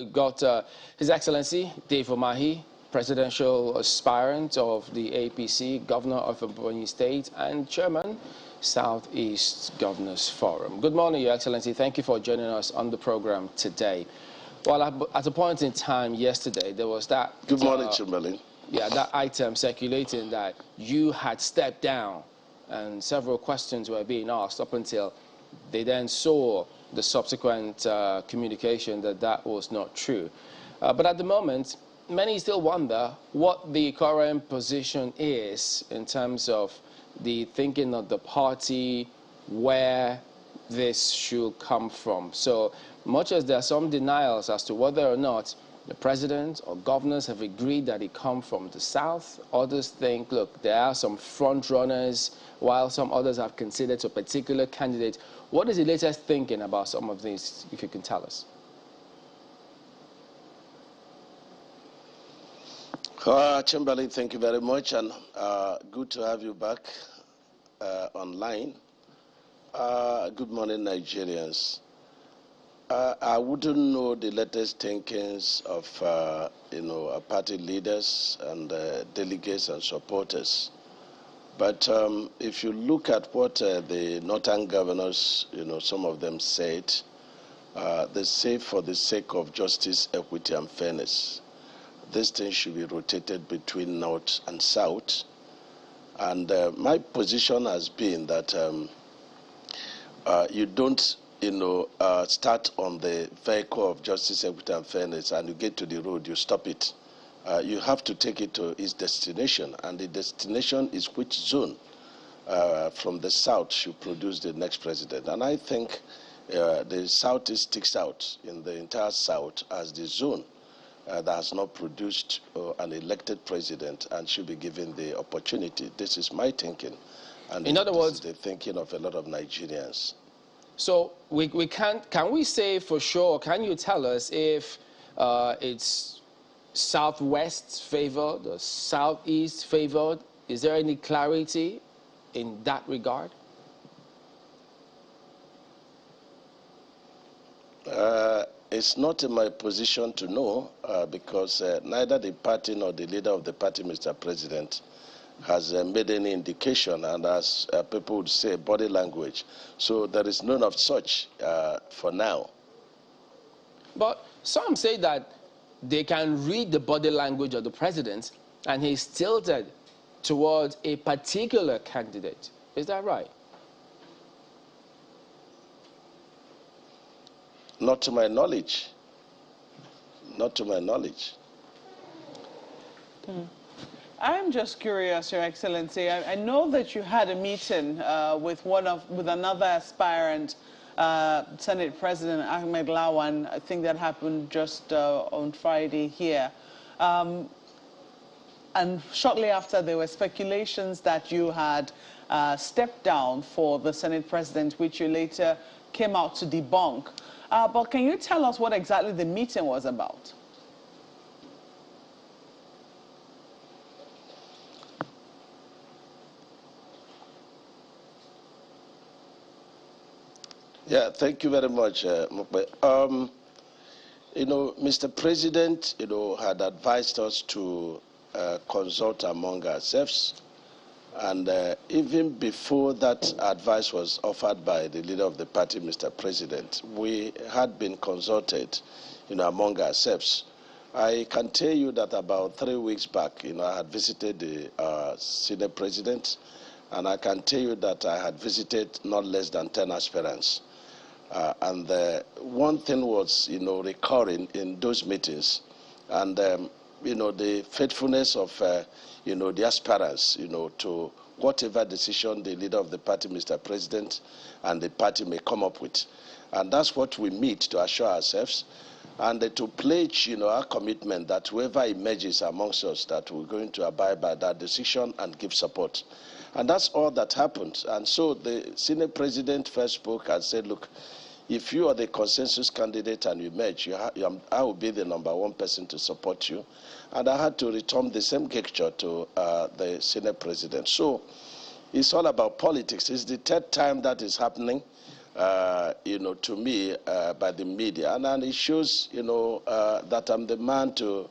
we've got His Excellency Dave Umahi, presidential aspirant of the APC, Governor of Umahi State, and Chairman, Southeast Governors Forum. Good morning, Your Excellency. Thank you for joining us on the program today. Well, at a point in time yesterday, there was that... Good morning, Chamberlain. Yeah, that item circulating that you had stepped down, and several questions were being asked up until they then saw the subsequent communication that that was not true. But at the moment, many still wonder what the current position is in terms of the thinking of the party, where this should come from. So much as there are some denials as to whether or not the president or governors have agreed that it come from the south, others think, look, there are some front runners, while some others have considered a particular candidate. What is the latest thinking about some of these, if you can tell us? Chamberlain, thank you very much, and good to have you back online. Good morning, Nigerians. I wouldn't know the latest thinkings of, our party leaders and delegates and supporters. But if you look at what the northern governors, some of them said, they say for the sake of justice, equity, and fairness, this thing should be rotated between north and south. And my position has been that you don't, start on the vehicle of justice, equity, and fairness, and you get to the road, you stop it. You have to take it to its destination, and the destination is which zone from the south should produce the next president. And I think the southeast sticks out in the entire south as the zone that has not produced an elected president and should be given the opportunity. This is my thinking, and in other words, the thinking of a lot of Nigerians. So can we say for sure, can you tell us if it's southwest favored or southeast favored? Is there any clarity in that regard? It's not in my position to know because neither the party nor the leader of the party, Mr. President, has made any indication, and as people would say, body language. So there is none of such for now. But some say that they can read the body language of the president and he's tilted towards a particular candidate. Is that right? Not to my knowledge. Not to my knowledge. I'm just curious, Your Excellency. I know that you had a meeting with another aspirant, Senate President Ahmed Lawan. I think that happened just on Friday here. And shortly after, there were speculations that you had stepped down for the Senate President, which you later came out to debunk. But can you tell us what exactly the meeting was about? Yeah, thank you very much, Mokbe. Mr. President, had advised us to consult among ourselves. And even before that advice was offered by the leader of the party, Mr. President, we had been consulted, among ourselves. I can tell you that about 3 weeks back, I had visited the Senate President, and I can tell you that I had visited not less than 10 aspirants. And one thing was, recurring in those meetings, and the faithfulness of, the aspirants, to whatever decision the leader of the party, Mr. President, and the party may come up with. And that's what we meet to assure ourselves, and to pledge, our commitment that whoever emerges amongst us, that we're going to abide by that decision and give support. And that's all that happened. And so the Senate President first spoke and said, look, if you are the consensus candidate and you emerge, I will be the #1 person to support you. And I had to return the same gesture to the Senate President. So it's all about politics. It's the third time that is happening. to me by the media. And it shows, that I'm the man to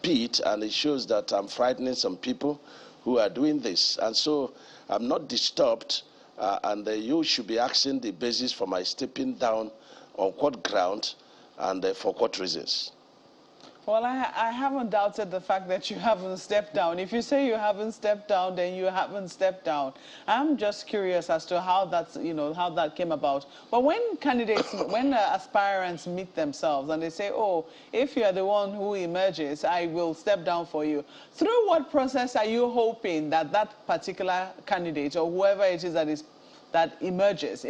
beat, and it shows that I'm frightening some people who are doing this. And so I'm not disturbed, and you should be asking the basis for my stepping down on what ground and for what reasons. Well, I haven't doubted the fact that you haven't stepped down. If you say you haven't stepped down, then you haven't stepped down. I'm just curious as to how that's, how that came about. But when candidates, when aspirants meet themselves and they say, oh, if you're the one who emerges, I will step down for you. Through what process are you hoping that that particular candidate or whoever it is that emerges?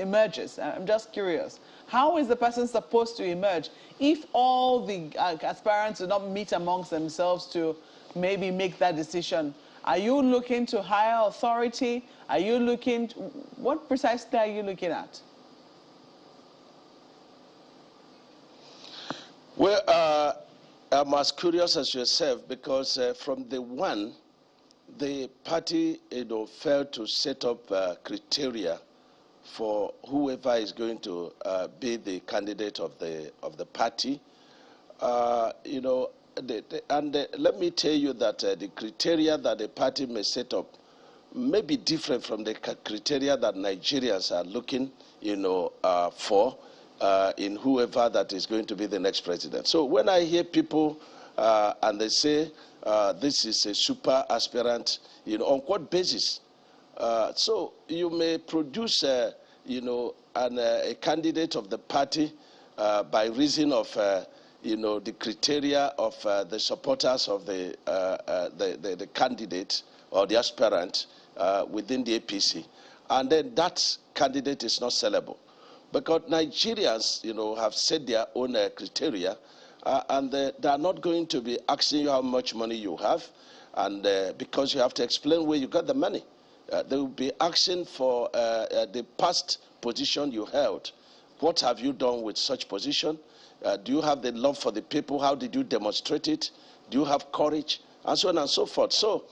I'm just curious. How is the person supposed to emerge if all the aspirants do not meet amongst themselves to maybe make that decision? Are you looking to higher authority? Are you looking to, what precisely are you looking at? Well, I'm as curious as yourself, because from the one, the party failed to set up criteria for whoever is going to be the candidate of the party. Let me tell you that the criteria that the party may set up may be different from the criteria that Nigerians are looking, for in whoever that is going to be the next president. So when I hear people and they say this is a super aspirant, on what basis? So you may produce, a candidate of the party by reason of, the criteria of the supporters of the candidate or the aspirant within the APC, and then that candidate is not sellable, because Nigerians, have set their own criteria, and they are not going to be asking you how much money you have, and because you have to explain where you got the money. They will be asking for the past position you held. What have you done with such position? Do you have the love for the people? How did you demonstrate it? Do you have courage? And so on and so forth. So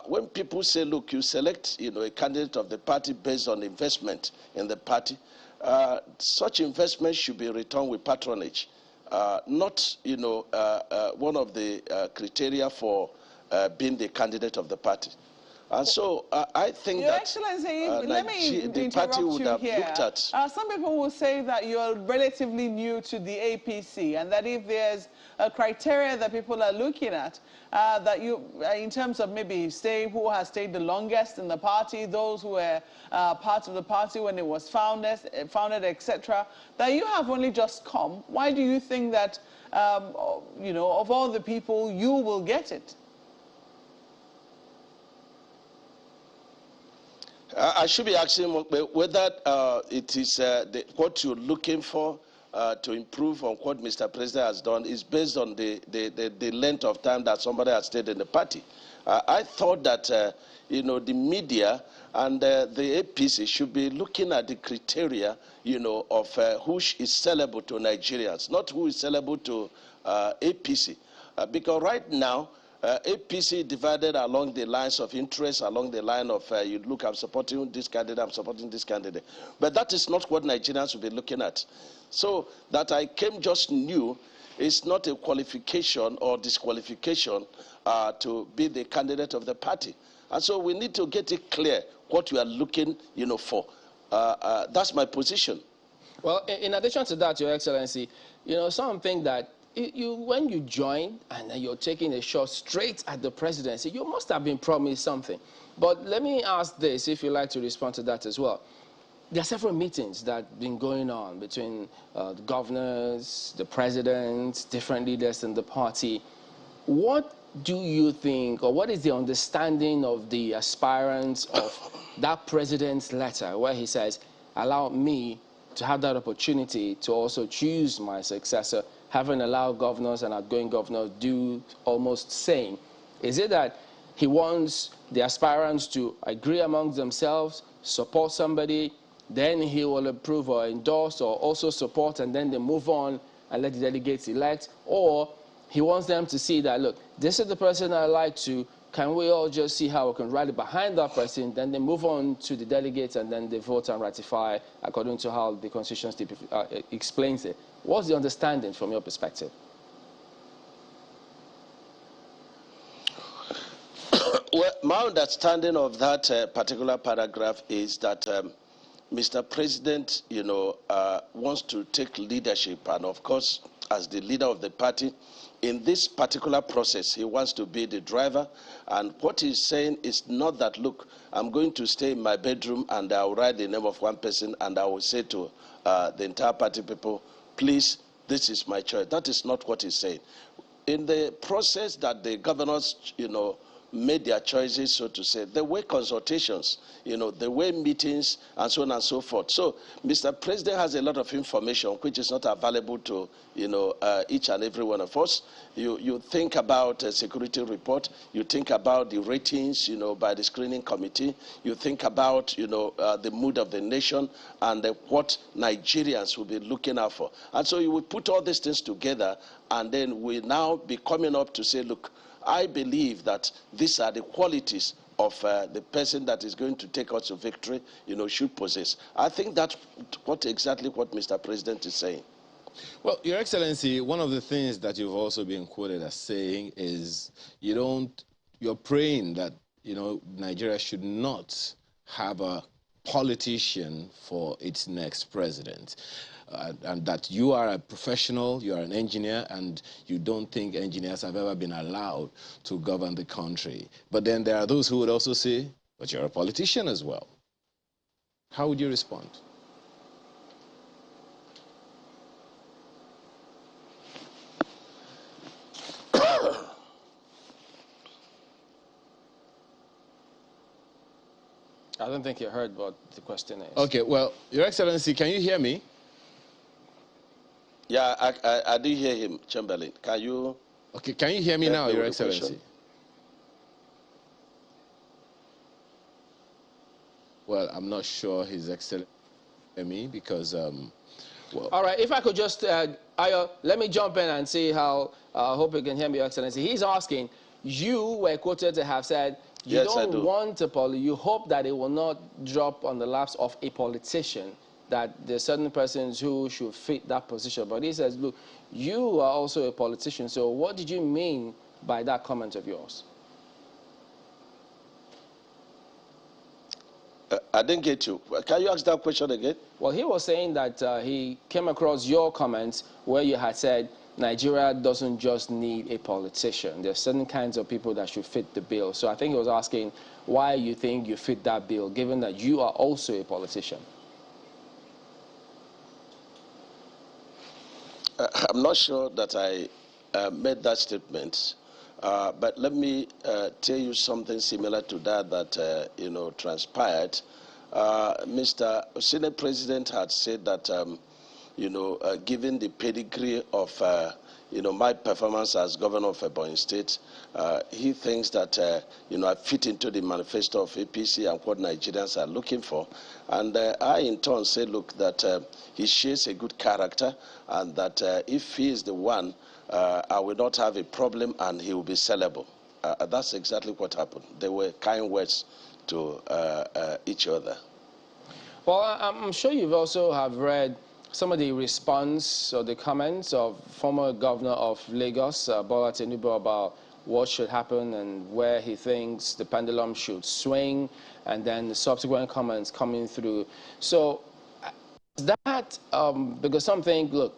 when people say, look, you select a candidate of the party based on investment in the party, such investment should be returned with patronage, not one of the criteria for being the candidate of the party. And so I think Your that Excellency, let me the party would have looked at. Some people will say that you're relatively new to the APC, and that if there's a criteria that people are looking at, that you, in terms of maybe who has stayed the longest in the party, those who were part of the party when it was founded, etc., that you have only just come. Why do you think that, of all the people, you will get it? I should be asking whether it is what you're looking for to improve on what Mr. President has done is based on the length of time that somebody has stayed in the party. I thought that the media and the APC should be looking at the criteria of who is sellable to Nigerians, not who is sellable to APC, because right now APC divided along the lines of interest, along the line of, you look, I'm supporting this candidate, I'm supporting this candidate. But that is not what Nigerians will be looking at. So that I came just new is not a qualification or disqualification to be the candidate of the party. And so we need to get it clear what we are looking, for. That's my position. Well, in addition to that, Your Excellency, some think that when you join and you're taking a shot straight at the presidency, you must have been promised something. But let me ask this, if you'd like to respond to that as well. There are several meetings that have been going on between the governors, the president, different leaders in the party. What do you think, or what is the understanding of the aspirants of that president's letter where he says, allow me to have that opportunity to also choose my successor, having allowed governors and outgoing governors do almost same? Is it that he wants the aspirants to agree amongst themselves, support somebody, then he will approve or endorse or also support, and then they move on and let the delegates elect? Or he wants them to see that, look, this is the person I like to can we all just see how we can rally behind that person, then they move on to the delegates, and then they vote and ratify according to how the Constitution explains it? What's the understanding from your perspective? Well, my understanding of that particular paragraph is that Mr. President, wants to take leadership, and of course, as the leader of the party, in this particular process, he wants to be the driver. And what he's saying is not that, look, I'm going to stay in my bedroom and I'll write the name of one person and I will say to the entire party people, please, this is my choice. That is not what he's saying. In the process that the governors, made their choices, so to say, there were consultations, there were meetings, and so on and so forth. So Mr. President has a lot of information which is not available to, each and every one of us. You think about a security report, you think about the ratings, by the screening committee, you think about, the mood of the nation and what Nigerians will be looking out for. And so you will put all these things together, and then we now be coming up to say, look, I believe that these are the qualities of the person that is going to take us to victory, should possess. I think that's exactly what Mr. President is saying. Well, Your Excellency, one of the things that you've also been quoted as saying is you're praying that, Nigeria should not have a politician for its next president. And that you are a professional, you are an engineer, and you don't think engineers have ever been allowed to govern the country. But then there are those who would also say, but you're a politician as well. How would you respond? I don't think you heard what the question is. Okay, well, Your Excellency, can you hear me? Yeah, I did hear him, Chamberlain. Can you? Okay, can you hear me now, Your Excellency? Well, I'm not sure His Excellency hear me because, well. All right, if I could just, Ayo, let me jump in and see how, I hope you can hear me, Your Excellency. He's asking, you were quoted to have said, you don't want you hope that it will not drop on the laps of a politician, that there's certain persons who should fit that position. But he says, look, you are also a politician, so what did you mean by that comment of yours? I didn't get you. Can you ask that question again? Well, he was saying that he came across your comments where you had said Nigeria doesn't just need a politician. There's certain kinds of people that should fit the bill. So I think he was asking why you think you fit that bill, given that you are also a politician. I'm not sure that I made that statement, but let me tell you something similar to that transpired. Mr. Senate President had said that, given the pedigree of, my performance as governor of Ebonyi State, he thinks that, I fit into the manifesto of APC and what Nigerians are looking for. And I, in turn, say, look, that he shares a good character, and that if he is the one, I will not have a problem and he will be sellable. That's exactly what happened. They were kind words to each other. Well, I'm sure you've also have read some of the response or the comments of former governor of Lagos, Bola Tinubu, about what should happen and where he thinks the pendulum should swing, and then the subsequent comments coming through. So that, because some think, look,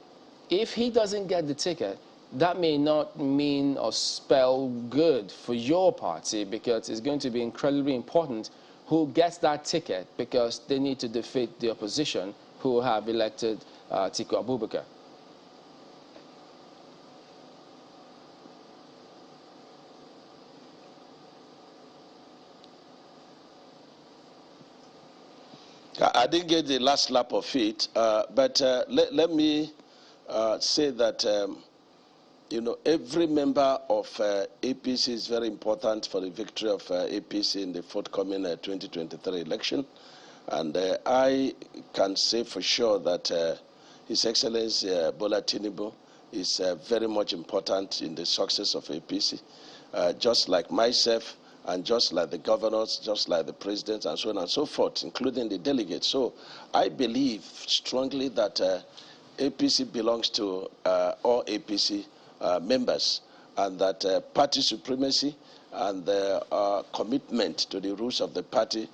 if he doesn't get the ticket, that may not mean or spell good for your party, because it's going to be incredibly important who gets that ticket, because they need to defeat the opposition who have elected Atiku Abubakar. I didn't get the last lap of it, but let me say that, every member of APC is very important for the victory of APC in the forthcoming 2023 election. And I can say for sure that His Excellency Bola Tinubu is very much important in the success of APC. Just like myself, and just like the governors, just like the presidents, and so on and so forth, including the delegates. So I believe strongly that APC belongs to all APC members, and that party supremacy and the commitment to the rules of the party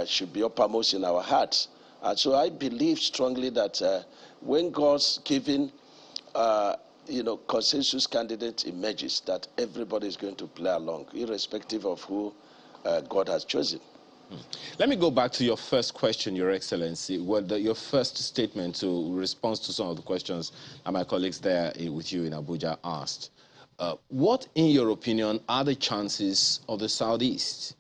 should be uppermost in our hearts. And so I believe strongly that when God's given consensus candidate emerges, that everybody is going to play along, irrespective of who God has chosen. Let me go back to your first question, Your Excellency, your first statement to response to some of the questions that my colleagues there with you in Abuja asked. What, in your opinion, are the chances of the Southeast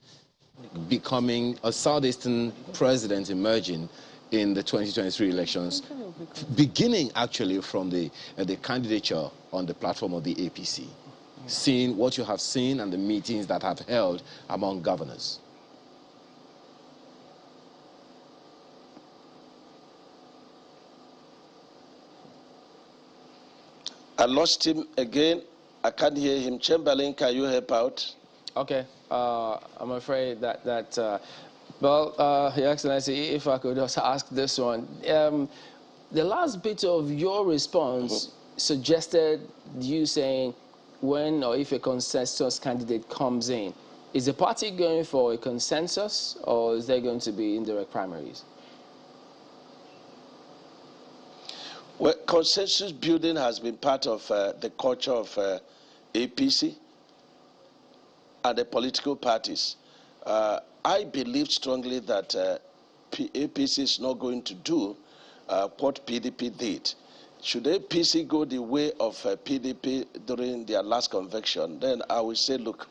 becoming a Southeastern president emerging in the 2023 elections, beginning actually from the candidature on the platform of the APC, seeing what you have seen and the meetings that have held among governors? I lost him again. I can't hear him. Chamberlain, can you help out? Okay. I'm afraid well, Your Excellency, if I could just ask this one. The last bit of your response suggested you saying when or if a consensus candidate comes in, is the party going for a consensus or is there going to be indirect primaries? Well, consensus building has been part of the culture of APC and the political parties. I believe strongly that APC is not going to do what PDP did. Should APC go the way of PDP during their last convention, then I will say, look,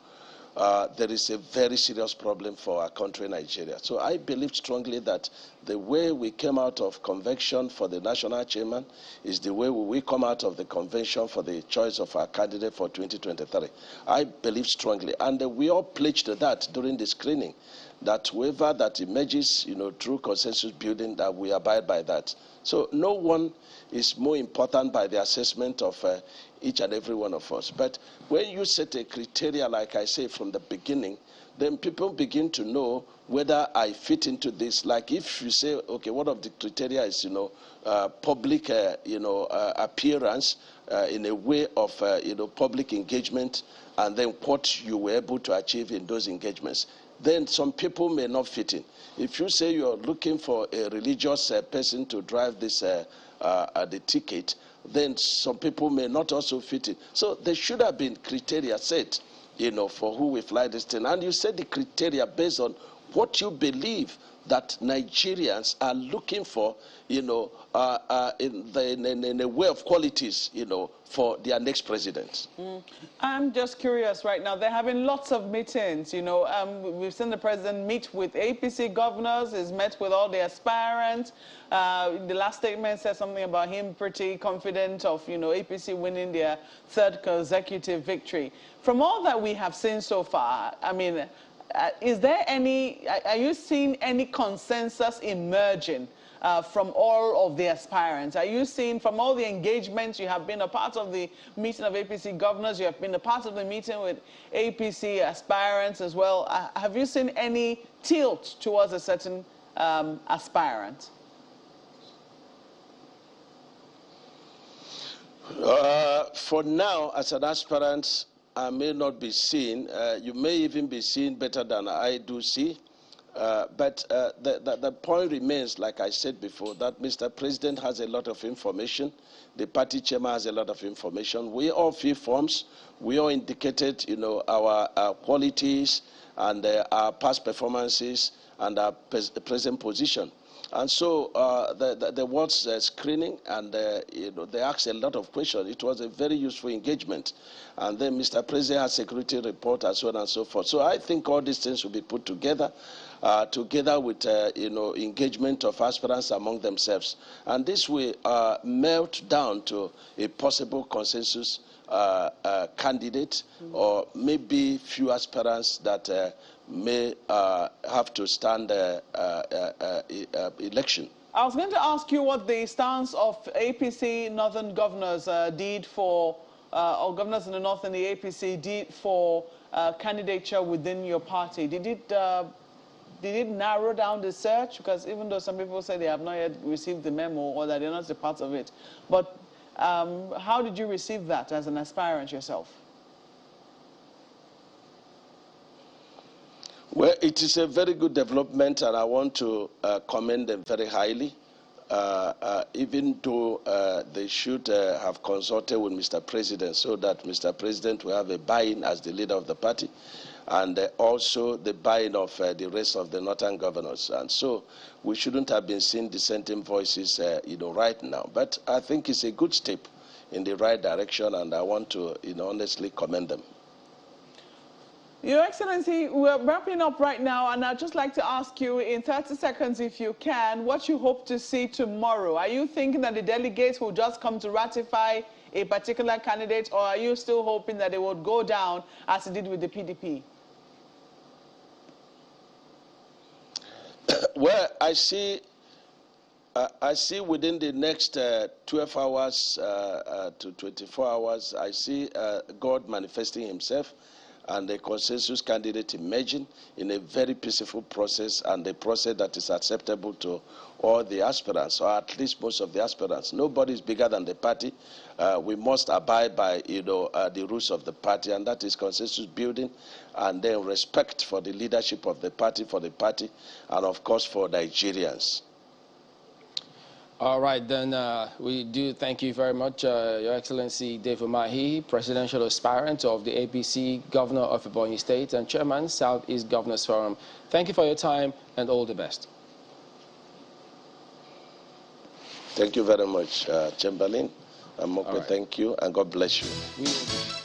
there is a very serious problem for our country, Nigeria. So I believe strongly that the way we came out of convention for the national chairman is the way we will come out of the convention for the choice of our candidate for 2023. I believe strongly, and we all pledged to that during the screening, that whoever that emerges, through consensus building, that we abide by that. So no one is more important by the assessment of each and every one of us. But when you set a criteria, like I say from the beginning, then people begin to know whether I fit into this. Like if you say, okay, one of the criteria is, public, appearance in a way of, public engagement, and then what you were able to achieve in those engagements, then some people may not fit in. If you say you're looking for a religious person to drive this the ticket, then some people may not also fit in. So there should have been criteria set, for who will fly this thing. And you set the criteria based on what you believe that Nigerians are looking for, in a way of qualities, for their next president. I'm just curious right now. They're having lots of meetings, We've seen the president meet with APC governors. He's met with all the aspirants. The last statement said something about him pretty confident of, APC winning their third consecutive victory. From all that we have seen so far, I mean, are you seeing any consensus emerging from all of the aspirants? Are you seeing from all the engagements, you have been a part of the meeting of APC governors, you have been a part of the meeting with APC aspirants as well. Have you seen any tilt towards a certain aspirant? For now, as an aspirant, I may not be seen. You may even be seen better than I do see. But the point remains, like I said before, that Mr. President has a lot of information. The party chairman has a lot of information. We all fill forms. We all indicated, our qualities and our past performances and our present position. And so there was screening, and they asked a lot of questions. It was a very useful engagement. And then Mr. President has security report and so on and so forth. So I think all these things will be put together, together with engagement of aspirants among themselves, and this will melt down to a possible consensus candidate, or maybe few aspirants that may have to stand election. I was going to ask you what the stance of APC Northern governors did for or governors in the north and the APC did for candidature within your party? Did it narrow down the search? Because even though some people say they have not yet received the memo or that they're not a part of it, but how did you receive that as an aspirant yourself? Well, it is a very good development, and I want to commend them very highly. Even though they should have consulted with Mr. President so that Mr. President will have a buy-in as the leader of the party, and also the buy-in of the rest of the northern governors. And so we shouldn't have been seeing dissenting voices right now. But I think it's a good step in the right direction, and I want to honestly commend them. Your Excellency, we're wrapping up right now, and I'd just like to ask you in 30 seconds, if you can, what you hope to see tomorrow. Are you thinking that the delegates will just come to ratify a particular candidate, or are you still hoping that they would go down as it did with the PDP? Well, I see within the next 12 hours to 24 hours, I see God manifesting himself and the consensus candidate emerging in a very peaceful process, and a process that is acceptable to all the aspirants, or at least most of the aspirants. Nobody is bigger than the party. We must abide by the rules of the party, and that is consensus building, and then respect for the leadership of the party, and of course for Nigerians. All right, then we do thank you very much, Your Excellency Dave Umahi, presidential aspirant of the APC, Governor of Ebonyi State, and Chairman, Southeast Governors Forum. Thank you for your time, and all the best. Thank you very much, Chamberlain. Right. Thank you, and God bless you.